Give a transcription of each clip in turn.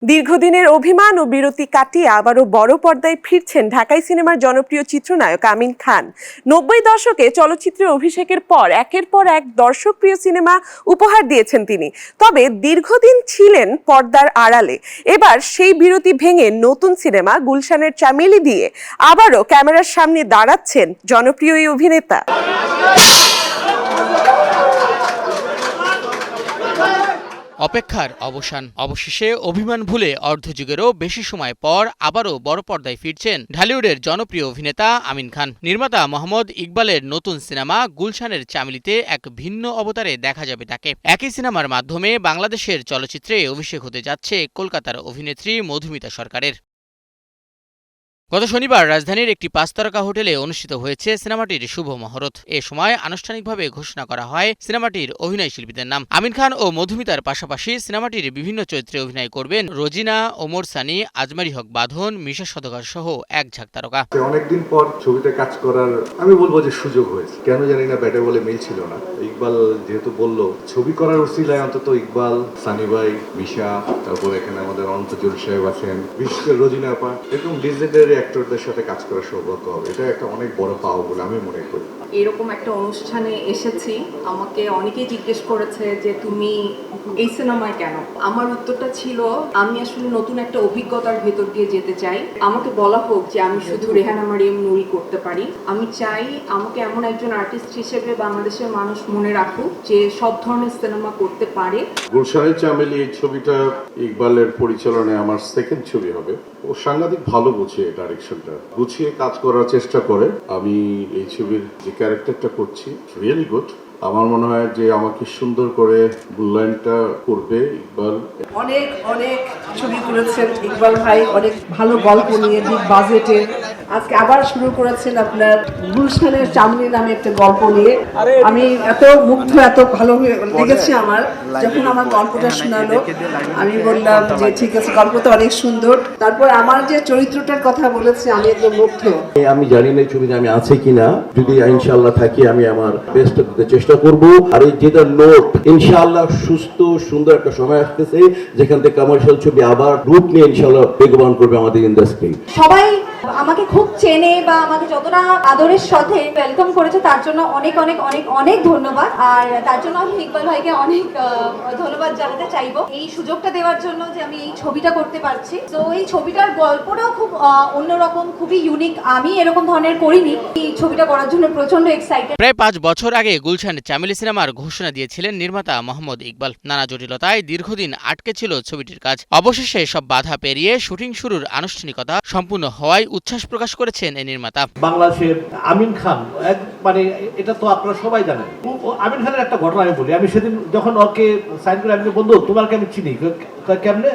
দীর্ঘদিনের অভিমান ও বিরতি কাটিয়ে আবারও বড় পর্দায় ফিরছেন ঢাকাই সিনেমার জনপ্রিয় চিত্রনায়ক আমিন খান। ৯০ দশকে চলচ্চিত্রে অভিষেকের পর একের পর এক দর্শকপ্রিয় সিনেমা উপহার দিয়েছেন তিনি। তবে দীর্ঘদিন ছিলেন পর্দার আড়ালে। এবার সেই বিরতি ভেঙে নতুন সিনেমা গুলশানের চামেলি দিয়ে আবারও ক্যামেরার সামনে দাঁড়াচ্ছেন জনপ্রিয় এই অভিনেতা। অপেক্ষার অবসান, অবশেষে অভিমান ভুলে অর্ধযুগেরও বেশি সময় পর আবারও বড় পর্দায় ফিরছেন ঢালিউডের জনপ্রিয় অভিনেতা আমিন খান। নির্মাতা মোহাম্মদ ইকবালের নতুন সিনেমা গুলশানের চামেলিতে এক ভিন্ন অবতারে দেখা যাবে তাকে। একই সিনেমার মাধ্যমে বাংলাদেশের চলচ্চিত্রে অভিষেক হতে যাচ্ছে কলকাতার অভিনেত্রী মধুমিতা সরকারের। গত শনিবার রাজধানীর একটি ৫ তারকা হোটেলে অনুষ্ঠিত হয়েছে সিনেমাটির শুভ মহরত। এ সময় আনুষ্ঠানিকভাবে ঘোষণা করা হয় সিনেমাটির অভিনয় শিল্পীদের নাম। আমিন খান ও মধুমিতার পাশাপাশি সিনেমাটির বিভিন্ন চরিত্রে অভিনয় করবেন রোজিনা, ওমর সানি, আজমারি হক বাঁধন, মিশা সওদাগর সহ এক ঝাঁক তারকা। অনেকদিন পর ছবিতে কাজ করার আমি বলবো যে সুযোগ হয়েছে, কেন জানি না ব্যাটে বলে মিল ছিল না। ইকবাল যেহেতু বললো ছবি করার উসিলায় অন্তত ইকবাল, সানি ভাই, মিশা, তারপর এখানে আমাদের অনন্ত জুল সাহেব আছেন, বিশেষ করে রোজিনা আপা, এরকম লিজেন্ডারি অ্যাক্টরদের সাথে কাজ করার সৌভাগ্য হবে। এটা একটা অনেক বড় পাওয়া বলে আমি মনে করি। এরকম একটা অনুষ্ঠানে এসেছি, আমাকে অনেকেই জিজ্ঞেস করেছে যে তুমি এই সিনেমায় কেন। আমার উত্তরটা ছিল আমি আসলে নতুন একটা অভিজ্ঞতার ভেতর দিয়ে যেতে চাই। আমাকে বলা হোক যে আমি শুধু রেহানা মারিয়াম নুরি করতে পারি। আমি চাই আমাকে এমন একজন আর্টিস্ট হিসেবে বাংলাদেশের মানুষ মনে রাখুক যে সব ধরনের সিনেমা করতে পারে। গুলশানের চামেলি এই ছবিটা ইকবালের পরিচালনায় আমার সেকেন্ড ছবি হবে। ও সাংঘাতিক ভালো বোঝে ডাইরেকশনটা, গুছিয়ে কাজ করার চেষ্টা করে। আমি এই ছবির যে ক্যারেক্টারটা করছি রিয়েলি গুড। আমার মনে হয় যে আমাকে সুন্দর করে মূল্যায়নটা করবে ইকবাল। অনেক অনেক ছবি করেছেন ইকবাল ভাই, অনেক ভালো গল্প নিয়ে বিগ বাজেটে। আজকে আবার শুরু করেছেন আপনার গুলশানের চামনি নামে একটা গল্প নিয়ে। আমি এত মুগ্ধ, এত ভালো লেগেছে আমার যখন আমার গল্পটা শোনালো। আমি বললাম যে ঠিক আছে, গল্পটা অনেক সুন্দর। তারপর আমার যে চরিত্রটার কথা বলেছে আমি একদম মুগ্ধ। আমি জানি না ছবিতে আমি আছি কিনা, যদি ইনশাআল্লাহ থাকি আমি আমার বেস্ট দিতে চেষ্টা করব। আর এই যেটা নোট, ইনশাআল্লাহ সুস্থ সুন্দর একটা সময় আসতেছে যেখান থেকে কমার্শিয়াল ছবি আবার রূপ নিয়ে ইনশাআল্লাহ বেগবান করবে আমাদের ইন্ডাস্ট্রি। সবাই আমাকে খুব চেনে বা আমাকে যতটা আদরের সাথে ওয়েলকাম করেছে তার জন্য অনেক অনেক অনেক অনেক ধন্যবাদ। আর তার জন্য আমি ইকবাল ভাইকে অনেক ধন্যবাদ জানাতে চাইবো এই সুযোগটা দেওয়ার জন্য যে আমি এই ছবিটা করতে পারছি। তো এই ছবিটার গল্পটাও খুব অন্যরকম, খুবই ইউনিক। আমি এরকম ধরনের করিনি। এই ছবিটা করার জন্য প্রচন্ড এক্সাইটেড। প্রায় ৫ বছর আগে গুলশানের চামেলি সিনেমার ঘোষণা দিয়েছিলেন নির্মাতা মোহাম্মদ ইকবাল। নানা জটিলতায় দীর্ঘদিন আটকে ছিল ছবিটির কাজ। অবশেষে সব বাধা পেরিয়ে শুটিং শুরুর আনুষ্ঠানিকতা সম্পূর্ণ হওয়ায় উচ্ছ্বাস প্রকাশ করেছেন এই নির্মাতা। বাংলাদেশের আমিন খান মানে এটা তো আপনারা সবাই জানেন। আমিন খানের একটা ঘটনা আমি বলি। আমি সেদিন যখন ওকে সাইন করে আমি বন্ধু তোমাকে আমি চিনি, কেমনে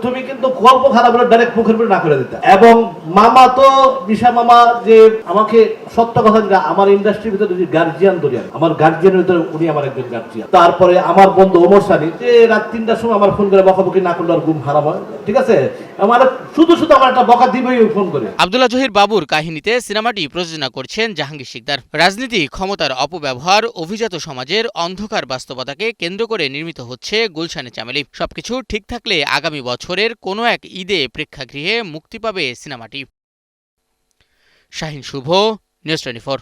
তুমি কিন্তু গল্প খারাপ হলে ডাইরেক্ট মুখের উপরে না করে দিতে। এবং মামা তো বিশা মামা যে আমাকে সত্য কথা যেটা আমার ইন্ডাস্ট্রির ভিতরে যে গার্জিয়ান ধরিয়ান, আমার গার্জিয়ানের ভিতরে উনি আমার একজন গার্জিয়ান। তারপরে আমার বন্ধু ওমর সানি যে রাত ৩টার সময় আমার ফোন করে বকাবকি না করলে আর ঘুম হারাম হয়, ঠিক আছে, আমার শুধু শুধু আমার একটা বকা দিবেই ফোন করে। আব্দুল্লাহ জহির বাবুর কাহিনীতে সিনেমাটি প্রযোজনা করছেন জাহাঙ্গীর শিকদার। রাজনীতি, ক্ষমতার অপব্যবহার, অভিজাত সমাজের অন্ধকার বাস্তবতাকে কেন্দ্র করে নির্মিত হচ্ছে গুলশানের চামেলি। সবকিছু ঠিক থাকলে আগামী বছরের কোনো এক ঈদে প্রেক্ষাগৃহে মুক্তি পাবে সিনেমাটি। শাহিন শুভ, নিউজ 24।